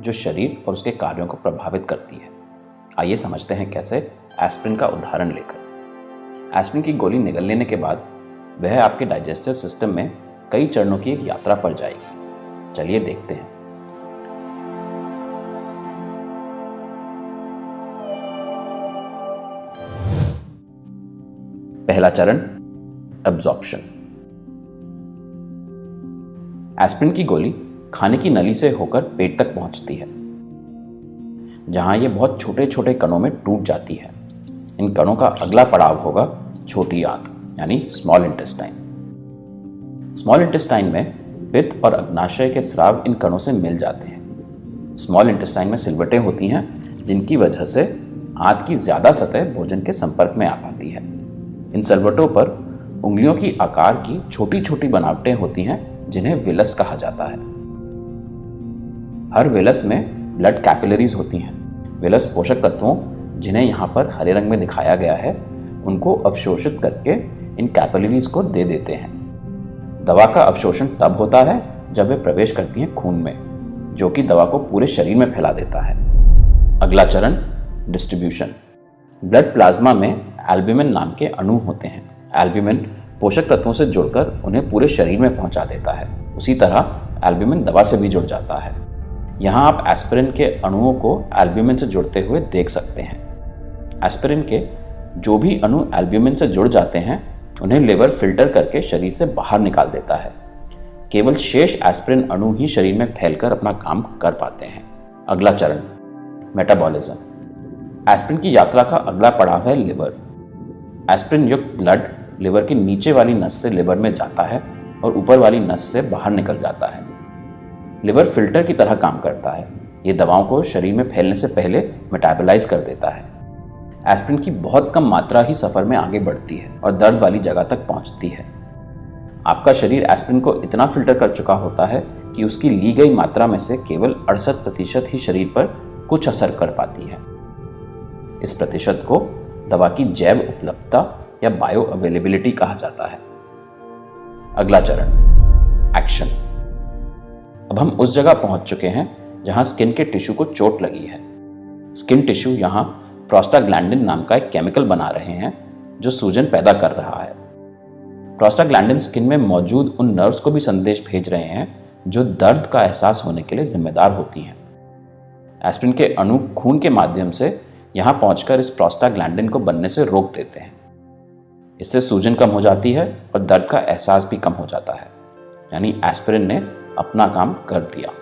जो शरीर और उसके कार्यों को प्रभावित करती है। आइए समझते हैं कैसे, एस्पिरिन का उदाहरण लेकर। एस्पिरिन की गोली निगल लेने के बाद वह आपके डाइजेस्टिव सिस्टम में कई चरणों की एक यात्रा पर जाएगी। चलिए देखते हैं। पहला चरण, एब्जॉर्प्शन। एस्पिरिन की गोली खाने की नली से होकर पेट तक पहुंचती है, जहां ये बहुत छोटे छोटे कणों में टूट जाती है। इन कणों का अगला पड़ाव होगा छोटी आंत यानी स्मॉल इंटेस्टाइन। स्मॉल इंटेस्टाइन में पित्त और अग्नाशय के स्राव इन कणों से मिल जाते हैं। स्मॉल इंटेस्टाइन में सिलवटें होती हैं, जिनकी वजह से आंत की ज्यादा सतह भोजन के संपर्क में आ पाती है। इन सिलवटों पर उंगलियों की आकार की छोटी छोटी बनावटें होती हैं, जिन्हें विलस कहा जाता है। हर विलस में ब्लड कैपिलरीज होती हैं। विलस पोषक तत्वों, जिन्हें यहाँ पर हरे रंग में दिखाया गया है, उनको अवशोषित करके इन कैपिलरीज को दे देते हैं। दवा का अवशोषण तब होता है जब वे प्रवेश करती हैं खून में, जो कि दवा को पूरे शरीर में फैला देता है। अगला चरण, डिस्ट्रीब्यूशन। ब्लड प्लाज्मा में एल्ब्यूमिन नाम के अणु होते हैं। एल्ब्यूमिन पोषक तत्वों से जुड़कर उन्हें पूरे शरीर में पहुंचा देता है। उसी तरह एल्ब्यूमिन दवा से भी जुड़ जाता है। यहाँ आप एस्पिरिन के अणुओं को एल्ब्यूमिन से जुड़ते हुए देख सकते हैं। एस्पिरिन के जो भी अणु एल्ब्यूमिन से जुड़ जाते हैं, उन्हें लिवर फिल्टर करके शरीर से बाहर निकाल देता है। केवल शेष एस्पिरिन अणु ही शरीर में फैलकर अपना काम कर पाते हैं। अगला चरण, मेटाबॉलिज्म। एस्पिरिन की यात्रा का अगला पड़ाव है लिवर। एस्पिरिन युक्त ब्लड लिवर की नीचे वाली नस से लिवर में जाता है और ऊपर वाली नस से बाहर निकल जाता है। लिवर फिल्टर की तरह काम करता है। ये दवाओं को शरीर में फैलने से पहले मेटाबोलाइज कर देता है। एस्पिरिन की बहुत कम मात्रा ही सफर में आगे बढ़ती है और दर्द वाली जगह तक पहुंचती है। आपका शरीर एस्पिरिन को इतना फिल्टर कर चुका होता है कि उसकी ली गई मात्रा में से केवल 68% ही शरीर पर कुछ असर कर पाती है। इस प्रतिशत को दवा की जैव उपलब्धता या बायो अवेलेबिलिटी कहा जाता है। अगला चरण, एक्शन। अब हम उस जगह पहुंच चुके हैं जहां स्किन के टिश्यू को चोट लगी है। स्किन टिश्यू यहां प्रोस्टाग्लैंडिन नाम का एक केमिकल बना रहे हैं, जो सूजन पैदा कर रहा है। प्रोस्टाग्लैंडिन स्किन में मौजूद उन नर्व्स को भी संदेश भेज रहे हैं जो दर्द का एहसास होने के लिए जिम्मेदार होती हैं। एस्पिरिन के अणु खून के माध्यम से यहां पहुंचकर इस प्रोस्टाग्लैंडिन को बनने से रोक देते हैं। इससे सूजन कम हो जाती है और दर्द का एहसास भी कम हो जाता है। यानी एस्पिरिन ने अपना काम कर दिया।